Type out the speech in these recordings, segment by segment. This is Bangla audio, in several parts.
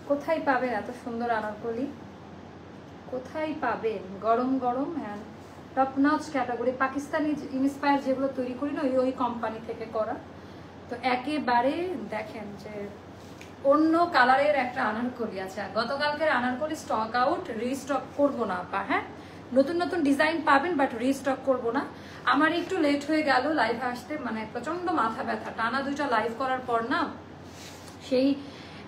কোথায় পাবেন এত সুন্দর আনারকলি? কোথায় পাবেন? গরম গরম হ্যাঁ, top notch category, Pakistani inspire যেগুলো তৈরি করি না ওই কোম্পানি থেকে করা। তো একেবারে দেখেন যে অন্য কালারের একটা আনারকলি আছে। গতকালকের আনারকলি স্টক আউট, রিস্টক করবো না আপা। হ্যাঁ, নতুন নতুন ডিজাইন পাবেন বাট রিস্টক করবো না। আমার একটু লেট হয়ে গেল লাইভে আসতে, মানে প্রচন্ড মাথা ব্যথা, টানা 2টা লাইভ করার পর না সেই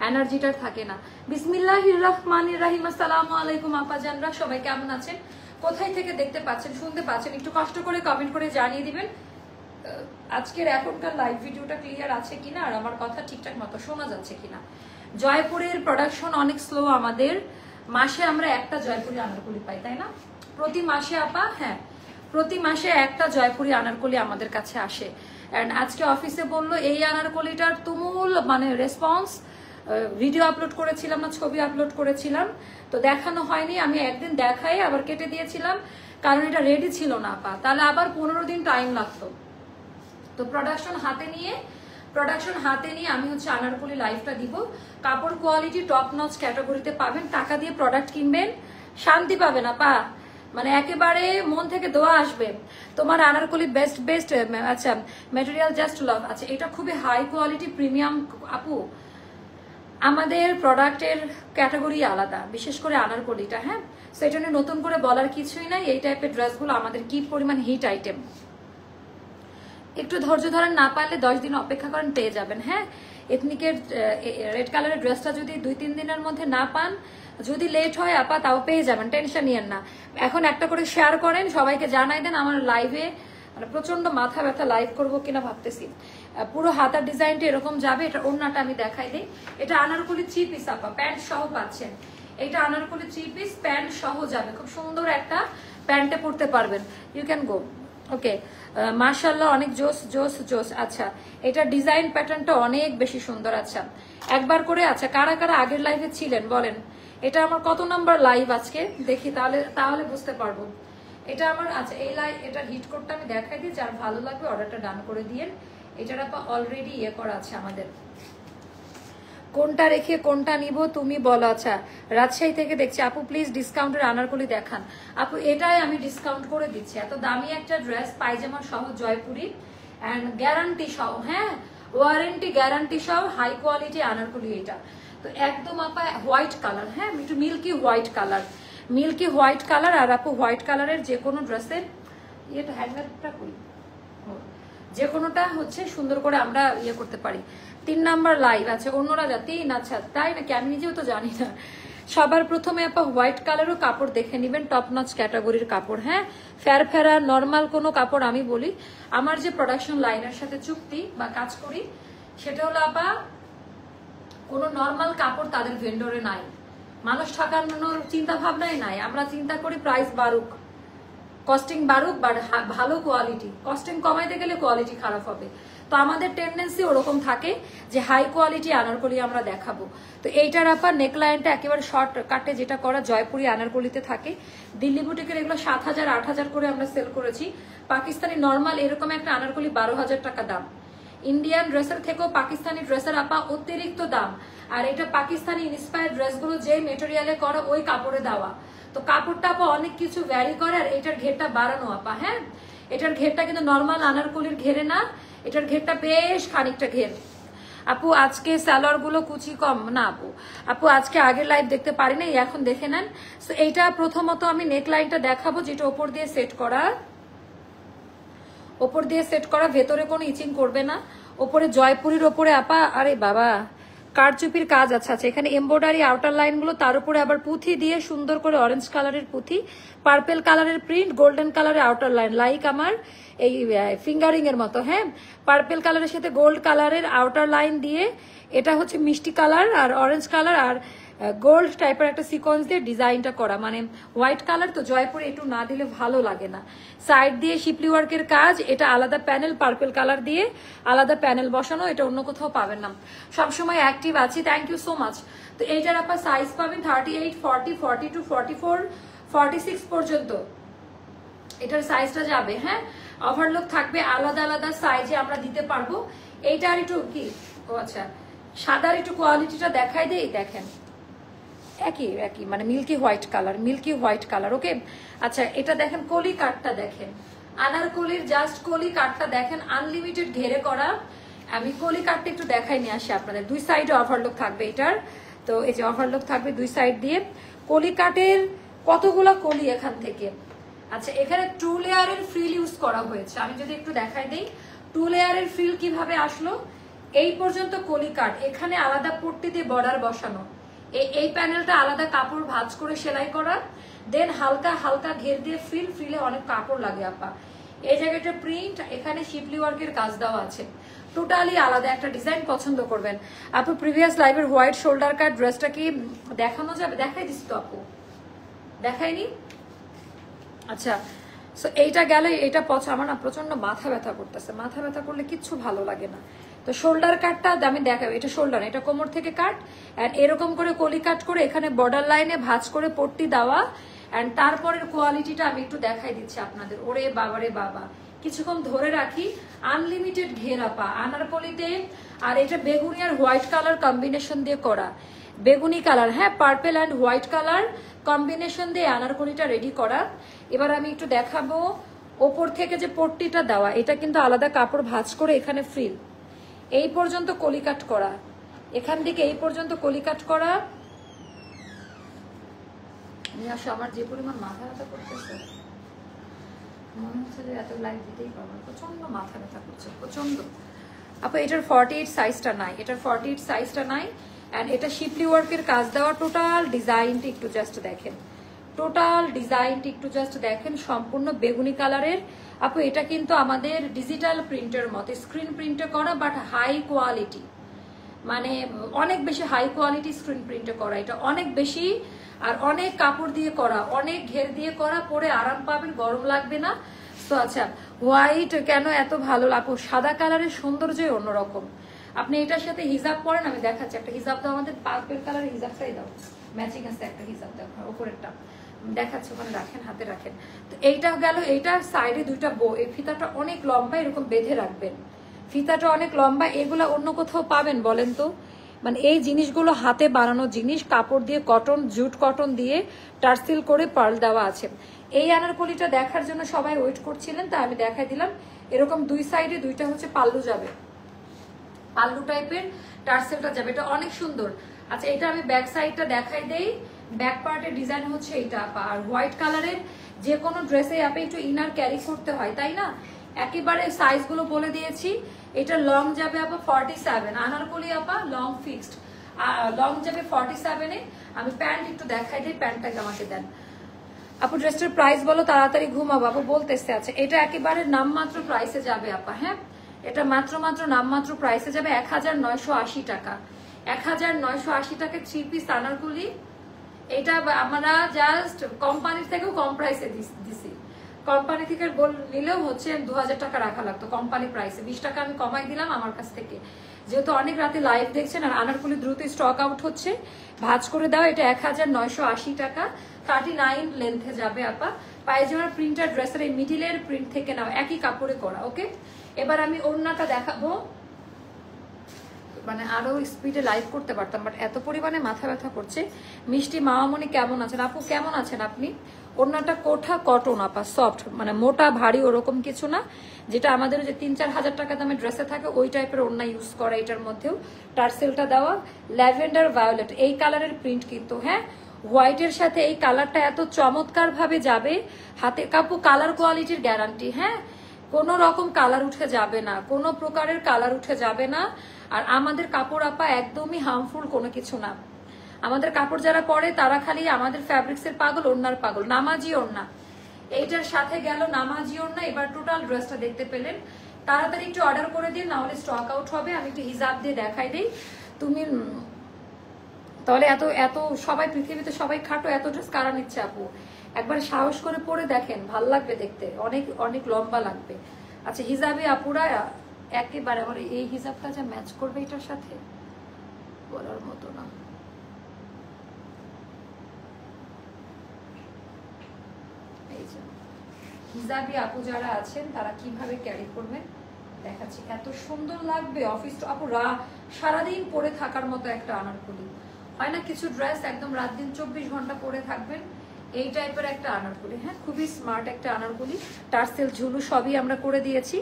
এনার্জিটার থাকে না। বিসমিল্লাহির রহমানির রহিম। আসসালামু আলাইকুম আপা জানরা, সবাই কেমন আছেন? কোথায় থেকে দেখতে পাচ্ছেন, শুনতে পাচ্ছেন? একটু কষ্ট করে কমেন্ট করে জানিয়ে দিবেন আজকের এখনকার লাইভ ভিডিওটা ক্লিয়ার আছে কিনা আর আমার কথা ঠিকঠাক মতো শোনা যাচ্ছে কিনা। জয়পুরের প্রোডাকশন অনেক স্লো আমাদের। মাসে আমরা একটা জয়পুরি আনারকলি পাই, তাই না? প্রতি মাসে আপা, হ্যাঁ প্রতি মাসে একটা জয়পুরি আনারকলি আমাদের কাছে আসে। অ্যান্ড আজকে অফিসে বললো এই আনারকলিটার তুমুল মানে রেসপন্স। ভিডিও আপলোড করেছিলাম না, ছবি আপলোড করেছিলাম, তো দেখানো হয়নি। আমি একদিন দেখাই আবার কেটে দিয়েছিলাম কারণ এটা রেডি ছিল না আপা, তাহলে আবার 15 দিন টাইম লাগতো। তো প্রোডাকশন হাতে নিয়ে আমি হচ্ছে আনারকলি লাইভটা দিব। কাপড় কোয়ালিটি টপ নচ ক্যাটাগরিতে পাবেন। টাকা দিয়ে প্রোডাক্ট কিনবেন, শান্তি পাবেন আপা, মানে একেবারে মন থেকে দোয়া আসবে। তোমার আনারকলি বেস্ট। আচ্ছা, ম্যাটেরিয়াল জাস্ট লাভ। আচ্ছা, এটা খুবই হাই কোয়ালিটি প্রিমিয়াম আপু। আমাদের প্রোডাক্টের ক্যাটাগরি আলাদা, বিশেষ করে আনারকলিটা। হ্যাঁ, সেটা নিয়ে নতুন করে বলার কিছুই নাই। এই টাইপের ড্রেসগুলো আমাদের কি পরিমাণ হিট আইটেম। একটু ধৈর্য ধরেন, না পারলে 10 দিন অপেক্ষা করেন, পেয়ে যাবেন। হ্যাঁ, এথনিকের রেড কালারের ড্রেসটা যদি 2-3 দিনের মধ্যে না পান, যদি লেট হয় আপা তাও পেয়ে যাবেন, টেনশন নিয়েন না। এখন একটা করে শেয়ার করেন, সবাইকে জানাই দেন। আমার লাইভে মানে প্রচন্ড মাথা ব্যথা, লাইভ করবো কিনা ভাবতেছি। পুরো হাতার ডিজাইনটা এরকম যাবে। এটা ওড়নাটা আমি দেখাই দিই। এটা আনারকলি 3 পিস আপা, প্যান্ট সহ পাচ্ছেন। এটা আনারকলি 3 পিস প্যান্ট সহ যাবে, খুব সুন্দর একটা প্যান্টে পরতে পারবেন। You can go. ওকে, মাশাআল্লাহ, অনেক জোস। আচ্ছা, এটা ডিজাইন প্যাটার্নটা অনেক বেশি সুন্দর। আচ্ছা, একবার করে আচ্ছা কারা কারা আগের লাইভে ছিলেন বলেন। এটা আমার কত নাম্বার লাইভ আজকে দেখি, তাহলে বুঝতে পারবো। এটা আমার আচ্ছা এই লাইভ, এটার হিট কোডটা আমি দেখাই দিই, যার ভালো লাগবে অর্ডারটা ডান করে দিয়েন। এটার আপা অলরেডি ইয়ে করা আছে আমাদের। কোনটা রেখে কোনটা নিব তুমি বলো। আচ্ছা, রাজশাহী থেকে দেখছি আপু, প্লিজ ডিসকাউন্টের আনারকলি দেখান। আপু এটাই আমি ডিসকাউন্ট করে দিচ্ছি। এত দামি একটা ড্রেস, পায়জামা সহ জয়পুরি অ্যান্ড গ্যারান্টি সহ, হ্যাঁ ওয়ারেন্টি গ্যারান্টি সহ হাই কোয়ালিটি আনারকলি। এটা তো একদম আপা হোয়াইট কালার, হ্যাঁ একটু মিল্কি হোয়াইট কালার। আর আপু হোয়াইট কালারের যে কোনো ড্রেসের ইয়েটা হ্যান্ডমেডটা করি, যে কোনোটা হচ্ছে সুন্দর করে আমরা ইয়ে করতে পারি। 3 নাম্বার লাইভ আছে, অন্যরা যা 3। আচ্ছা তাই নাকি, আমি নিজেও তো জানি না। সবার প্রথমে আপা হোয়াইট কালারও কাপড় দেখে নিবেন, টপ নচ ক্যাটাগরির কাপড়। হ্যাঁ, ফেরা নর্মাল কোনো কাপড় আমি বলি। আমার যে প্রোডাকশন লাইনের সাথে চুক্তি বা কাজ করি, সেটা হলো আপা কোনো নর্মাল কাপড় তাদের ভেন্ডরে নাই, মানুষ ঠকানোর চিন্তা ভাবনাই নাই। আমরা চিন্তা করি প্রাইস বাড়ুক, কস্টিং বাড়ুক, বাট ভালো কোয়ালিটি। কস্টিং কমাইতে গেলে কোয়ালিটি খারাপ হবে। তো আমাদের টেন্ডেন্সি ওরকম থাকে যে হাই কোয়ালিটি আনারকলি আমরা দেখাবো। তো এইটার আপা নেকলাইনটা একেবারে শর্ট কাটে, যেটা করা জয়পুরি আনারকলিতে থাকে। দিল্লি বুটিকের এগুলো 7,000-8,000 করে আমরা সেল করেছি। পাকিস্তানি নর্মাল এরকম একটা আনারকলি 12,000 টাকা দাম। ইন্ডিয়ান ড্রেসের থেকেও পাকিস্তানি ড্রেসের আপা অতিরিক্ত দাম। আর এটা পাকিস্তানি ইন্সপায়ার্ড ড্রেসগুলো যে মেটেরিয়ালে করা, ওই কাপড়ে দেওয়া। তো কাপড়টা আপা অনেক কিছু ভ্যারি করে। আর এটার ঘেরটা বাড়ানো আপা, হ্যাঁ এটার ঘেরটা কিন্তু নর্মাল আনারকলির ঘেরে না, এটার ঘেরটা বেশ খানিকটা ঘের। আপু আজকে সালোয়ার গুলো কুচি কম না আপু আজকে আগের লাইভ দেখতে পারি না, এখন দেখে নেন। তো এইটা প্রথমত আমি নেক লাইনটা দেখাবো, যেটা ওপর দিয়ে সেট করা, ভেতরে কোনো ইচিং করবে না। ওপরে জয়পুরির ওপরে আপা, আরে বাবা কারচুপির কাজ। আচ্ছা এখানে এমব্রয়ডারি আউটার লাইন গুলো, তার উপরে আবার পুঁথি দিয়ে সুন্দর করে অরেঞ্জ কালারের পুঁথি, পার্পেল কালারের প্রিন্ট, গোল্ডেন কালারের আউটার লাইন, লাইক আমার এই ফিঙ্গারিং এর মতো। হ্যাঁ, পার্পেল কালারের সাথে গোল্ড কালারের আউটার লাইন দিয়ে, এটা হচ্ছে মিষ্টি কালার আর অরেঞ্জ কালার আর গোল্ড টাইপের একটা সিকোয়েন্স দিয়ে ডিজাইনটা করা, মানে হোয়াইট কালার তো জয়পুরে একটু না দিলে ভালো লাগে না। সাইড দিয়ে শিপলি ওয়ার্কের কাজ, এটা আলাদা প্যানেল, পার্পেল কালার দিয়ে আলাদা প্যানেল বসানো, এটা অন্য কোথাও পাবেন না। সবসময় অ্যাক্টিভ আছি, থ্যাংক ইউ সো মাচ। তো এইটার আপনার সাইজ পাবেন 38, 40, 42, 44, 46 পর্যন্ত এটার সাইজটা যাবে। হ্যাঁ, ওভারলক থাকবে, আলাদা আলাদা সাইজে আমরা দিতে পারবো। এইটা আর একটু কি, ও আচ্ছা সাদার একটু কোয়ালিটিটা দেখাই দেই, দেখেন একই একই মানে মিল্কি হোয়াইট কালার। ওকে, আচ্ছা এটা দেখেন কলি কাটটা দেখেন, আনারকলির জাস্ট কলি কাটটা দেখেন, আনলিমিটেড ঘেরে করা। আমি কলি কাটটা একটু দেখাই নিয়ে আসি আপনাদের। দুই সাইডে ওভারলক থাকবে এটার, তো এই যে ওভারলক থাকবে দুই সাইড দিয়ে। কলি কাটের কতগুলো কলি এখান থেকে। আচ্ছা এখানে 2 লেয়ারের ফ্রিল ইউজ করা হয়েছে। আমি যদি একটু দেখাই দিই 2 লেয়ারের ফ্রিল কিভাবে আসলো। এই পর্যন্ত কলি কাট, এখানে আলাদা পট্টি দিয়ে বর্ডার বসানো, এই প্যানেলটা আলাদা কাপড় ভাঁজ করে সেলাই করা, দেন হালকা হালকা ঘের দিয়ে ফ্রিলে অনেক কাপড় লাগে আপা। এই জায়গাটা প্রিন্ট, এখানে শিপলি ওয়ার্কের কাজ দেওয়া আছে, টোটালি আলাদা একটা ডিজাইন পছন্দ করবেন আপু। প্রিভিয়াস লাইভের হোয়াইট শোল্ডার কাট ড্রেসটা কি দেখানো যাবে? দেখাই দিস তো আপু, দেখাইনি? আচ্ছা সো এইটা গেলে এটা আমার না প্রচন্ড মাথা ব্যথা করতেছে, মাথা ব্যথা করলে কিচ্ছু ভালো লাগে না। তো শোল্ডার কাটটা আমি দেখাবো, এটা শোল্ডার, এটা কোমর থেকে কাট অ্যান্ড এরকম করে কলি কাট করে এখানে বর্ডার লাইনে ভাঁজ করে পট্টি দেওয়া অ্যান্ড তারপরের কোয়ালিটিটা আমি একটু দেখাই দিচ্ছি আপনাদের। ওরে বাবারে বাবা, কিছুক্ষণ ধরে রাখি, আনলিমিটেড ঘেরা পা আনারকলিতে। আর এটা বেগুনি আর হোয়াইট কালার কম্বিনেশন দিয়ে করা, বেগুনি কালার, হ্যাঁ purple and white colour combination দিয়ে আনারকলিটা রেডি করা। এবার আমি একটু দেখাবো ওপর থেকে যে পট্টিটা দেওয়া, এটা কিন্তু আলাদা কাপড় ভাঁজ করে এখানে ফ্রিল, এই পর্যন্ত কলি কাট করা, এখান থেকে এই পর্যন্ত কলি কাট করা। আমার যে পরিমাণ মাথা ব্যথা করতেছে মনে হচ্ছে যে এত লাইট দিতেই পারবো, প্রচন্ড মাথা ব্যথা করছে প্রচন্ড আপু। এটার 48 সাইজটা নাই, এটার 48 সাইজটা নাই অ্যান্ড এটা শিপলি ওয়ার্কের কাজ দেওয়া। টোটাল ডিজাইনটা একটু জাস্ট দেখেন, টোটাল ডিজাইনটা একটু জাস্ট দেখেন, সম্পূর্ণ বেগুনি কালারের আপু। এটা কিন্তু আমাদের ডিজিটাল প্রিন্টের মতো স্ক্রিন প্রিন্টে করা, বাট হাই কোয়ালিটি, মানে অনেক বেশি হাই কোয়ালিটি স্ক্রিন প্রিন্টে করা, এটা অনেক বেশি। আর অনেক কাপড় দিয়ে করা, অনেক ঘের দিয়ে করা, পরে আরাম পাবেন, গরম লাগবে না। তো আচ্ছা হোয়াইট কেন এত ভালো আপু? সাদা কালারের সৌন্দর্যই অন্যরকম। আপনি এটার সাথে হিজাব পরেন, আমি দেখাচ্ছি একটা হিজাব দাও, আমাদের পার্পেল কালারের হিজাবটাই দাও, ম্যাচিং আছে একটা হিজাব দাও, উপরেরটা দেখাচ্ছে ওখানে রাখেন, হাতে রাখেন। তো এইটা গেল, এইটার সাইডে দুইটা বো, এই ফিতাটা অনেক লম্বা, এরকম বেঁধে রাখবেন, ফিতাটা অনেক লম্বা। এগুলা অন্য কোথাও পাবেন বলেন তো? মানে এই জিনিসগুলো হাতে বানানো জিনিস, কাপড় দিয়ে কটন, জুট কটন দিয়ে টার্সেল করে পার্ল দেওয়া আছে। এই আনারকলিটা দেখার জন্য সবাই ওয়েট করছিলেন, তা আমি দেখাই দিলাম। এরকম দুই সাইডে দুইটা হচ্ছে পাল্লু যাবে, পাল্লু টাইপের টার্সেলটা যাবে, এটা অনেক সুন্দর। আচ্ছা এটা আমি ব্যাক সাইডটা দেখাই দেই, ব্যাক পার্টের ডিজাইন হচ্ছে এইটা আপা। আর হোয়াইট কালারের যে কোনো ড্রেসে আপনি একটু ইনার ক্যারি করতে হয়, তাই না? একেবারে সাইজগুলো বলে দিয়েছি। এটা লং যাবে আপা 47, আনারকলি আপা লং ফিক্সড, লং যাবে 47-এ। আমি প্যান্ট একটু দেখাই দিই, প্যান্টটাকে আমাকে দেন আপু। ড্রেসটার প্রাইস বলো, তাড়াতাড়ি ঘুমাবো আপু, বলতেছে। আছে এটা একেবারে নামমাত্র প্রাইসে যাবে আপা, হ্যাঁ এটা মাত্র নামমাত্র প্রাইসে যাবে 1980 টাকা। 1980 টাকা 3 পিস আনারকলি। এটা আমরা জাস্ট কোম্পানির থেকেও কম প্রাইসে দিছি, কোম্পানি থেকে নিলেও হচ্ছে 2000 টাকা রাখা লাগতো কোম্পানি প্রাইসে, 20 টাকা আমি কমাই দিলাম আমার কাছ থেকে, যেহেতু অনেক রাতে লাইভ দেখছেন আর আনারকলি দ্রুত স্টক আউট হচ্ছে। ভাঁজ করে দাও, এটা 1980 টাকা, 39 লেন্থে যাবে আপা। পায়জামার প্রিন্টার ড্রেসের এই মিডিলের প্রিন্ট থেকে নাও, একই কাপড়ে করা। ওকে এবার আমি ওড়নাটা দেখাবো, মানে আরো স্পিডে লাইভ করতে পারতাম, বাট এত পরিমাণে মাথা ব্যথা করছে। মিষ্টি মামামণি কেমন আছেন আপু? কেমন আছেন আপনি? ওড়নাটা কোঠা কটন আপা, সফট, মানে মোটা ভারী ওরকম কিছু না, যেটা আমাদের যে 3-4 হাজার টাকা দামে ড্রেসে থাকে ওই টাইপের ওড়না ইউজ করা। এটার মধ্যেও টার্সেলটা দেওয়া, ল্যাভেন্ডার ভায়োলেট এই কালারের প্রিন্ট কিন্তু, হ্যাঁ হোয়াইটের সাথে এই কালারটা এত চমৎকার ভাবে যাবে। হাতে কাপু কালার কোয়ালিটির গ্যারান্টি, হ্যাঁ কোনো রকম কালার উঠে যাবে না, কোনো প্রকারের কালার উঠে যাবে না। আর আমাদের কাপড় আপা একদমই হার্মফুল কোনো কিছু না। আমাদের কাপড় যারা পরে তারা খালি আমাদের ফ্যাব্রিক্সের পাগল, ওড়নার পাগল। নামাজি ওড়না, এইটার সাথে গেল নামাজি ওড়না। এবার টোটাল ড্রেসটা দেখতে পেলেন, তাড়াতাড়ি একটু অর্ডার করে দিন, নাহলে স্টক আউট হবে। আমি একটু হিজাব দিয়ে দেখাই দিই, তুমি তাহলে এত সবাই পৃথিবীতে সবাই খাটো, এত ড্রেস কারা নিচ্ছে আপু? একবার সাহস করে পরে দেখেন, ভাল লাগবে দেখতে, অনেক অনেক লম্বা লাগবে। আচ্ছা হিজাবে আপুরা একেবারে আমার এই হিজাবটা যা ম্যাচ করবে এটার সাথে বলার মতো না। এই যে হিজাবি আপু যারা আছেন তারা কিভাবে ক্যারি করবেন দেখাচ্ছি, এত সুন্দর লাগবে। অফিস আপু সারাদিন পরে থাকার মতো একটা আনারকলি, হয় না কিছু ড্রেস একদম রাত দিন 24 ঘন্টা পরে থাকবেন, এই টাইপের একটা আনারকলি। হ্যাঁ, খুবই স্মার্ট একটা আনারকলি, টার্সেল ঝুলু সবই আমরা করে দিয়েছি।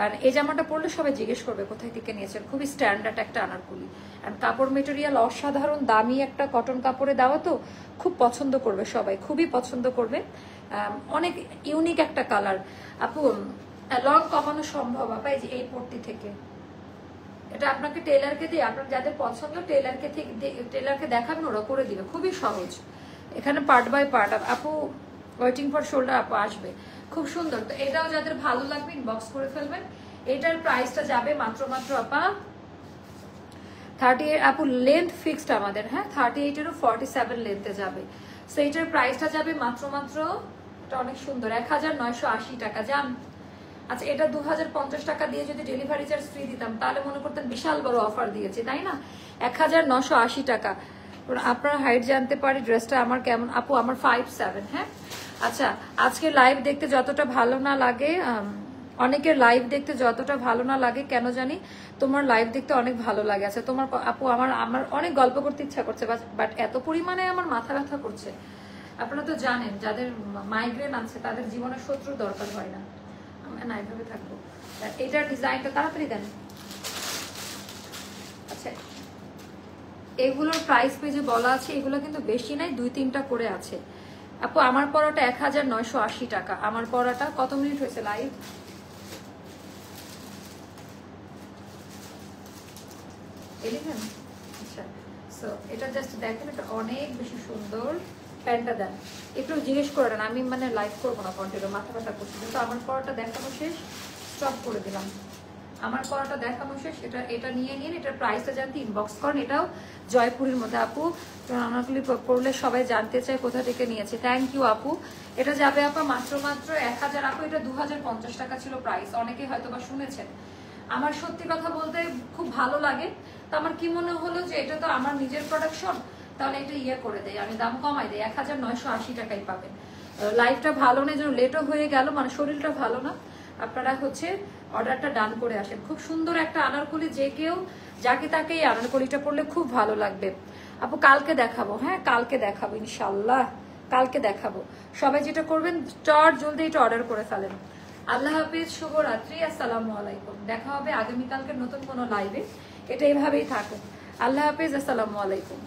আর এই জামাটা পরলে সবাই জিজ্ঞেস করবে কোথায় থেকে নিয়েছেন, খুবই স্ট্যান্ডার্ড একটা আনারকলি। আর কাপড় মেটেরিয়াল অসাধারণ, দামি একটা কটন কাপড়ে দেওয়া, তো খুব পছন্দ করবে সবাই, খুবই পছন্দ করবে। অনেক ইউনিক একটা কালার। আপু লং কমানো সম্ভব আপা এই যে এই পট্টি থেকে, এটা আপনাকে টেলারকে দিয়ে, আপনার যাদের পছন্দ টেলারকে দেখাবেন, ওরা করে দিবে, খুবই সহজ। এখানে পার্ট বাই পার্ট। আপু ওয়েটিং ফর শোল্ডার আপু আসবে, খুব সুন্দর। তো এটাও যাদের ভালো লাগবে ইনবক্স করে ফেলবেন। এটার প্রাইসটা যাবে মাত্র আপা 38। আপু লেন্থ ফিক্সড আমাদের, হ্যাঁ 38-এরও 47 লেন্থে যাবে। সো এটার প্রাইসটা যাবে মাত্র এটা অনেক সুন্দর 1980 টাকা। জান আচ্ছা, এটা 2050 টাকা দিয়ে যদি ডেলিভারি চার্জ ফ্রি দিতাম তাহলে মনে করতেন বিশাল বড় অফার দিয়েছি, তাই না? 1980 টাকা। আপনার হাইট জানতে পারি ড্রেসটা আমার কেমন? আপু আমার 5'7", হ্যাঁ। আচ্ছা, আজকে লাইভ দেখতে যতটা ভালো না লাগে, অনেকের লাইভ দেখতে যতটা ভালো না লাগে কেন জানি, তোমার লাইভ দেখতে অনেক ভালো লাগে। আচ্ছা তোমার আপু আমার অনেক গল্প করতে ইচ্ছা করছে, বাট এত পরিমাণে আমার মাথা ব্যথা করছে। আপনারা তো জানেন যাদের মাইগ্রেন আছে তাদের জীবনের শত্রু দরকার হয় না। না, এইভাবে থাকবো। এটার ডিজাইনটা তাড়াতাড়ি দেন। আচ্ছা, এগুলোর প্রাইস পেজে বলা আছে, এগুলো কিন্তু বেশি নাই, 2-3টা করে আছে। আপু আমার পড়াটা 1980 টাকা। আমার পড়াটা কত মিনিট হয়েছে লাইভ? আচ্ছা, সো এটা জাস্ট দেখেন, এটা অনেক বেশি সুন্দর। প্যান্টটা দেন, একটু জিজ্ঞেস করে নেন, আমি মানে লাইভ করবো না কন্টিনিউ, মাথা ব্যথা করছি। কিন্তু আমার পড়াটা দেখানো শেষ, স্টপ করে দিলাম। আমার পড়াটা দেখানো শেষ। এটা নিয়ে নিন। এটার প্রাইসটা জানতে ইনবক্স করেন। এটাও জয়পুরের মধ্যে। আপু আনারকলি পড়লে সবাই জানতে চায় কোথা থেকে নিয়েছে। থ্যাংক ইউ আপু। এটা যাবে আপা মাত্র 1000। আপু এটা 2050 টাকা ছিল প্রাইস, অনেকে হয়তো বা শুনেছেন। আমার সত্যি কথা বলতে খুব ভালো লাগে। তো আমার কি মনে হলো যে এটা তো আমার নিজের প্রোডাকশন, তাহলে এটা করে দেয়, আমি দাম কমাই দেয়, 1980 টাকায় পাবেন। লাইফটা ভালো না, যেন লেটও হয়ে গেল, মানে শরীরটা ভালো না, আপনারা অর্ডারটা ডান করে আসেন। খুব সুন্দর একটা আনারকলি, যে কেউ যাকে তাকে এই আনারকলিটা পরলে খুব ভালো লাগবে। আপু কালকে দেখাবো, হ্যাঁ কালকে দেখাবো ইনশাল্লাহ, কালকে দেখাবো। সবাই যেটা করবেন চট জলদি এটা অর্ডার করে ফেলেন। আল্লাহ হাফিজ, শুভরাত্রি, আসসালামু আলাইকুম। দেখা হবে আগামীকালকে নতুন কোনো লাইভে। এটা এইভাবেই থাকুক। আল্লাহ হাফিজ, আসসালামু আলাইকুম।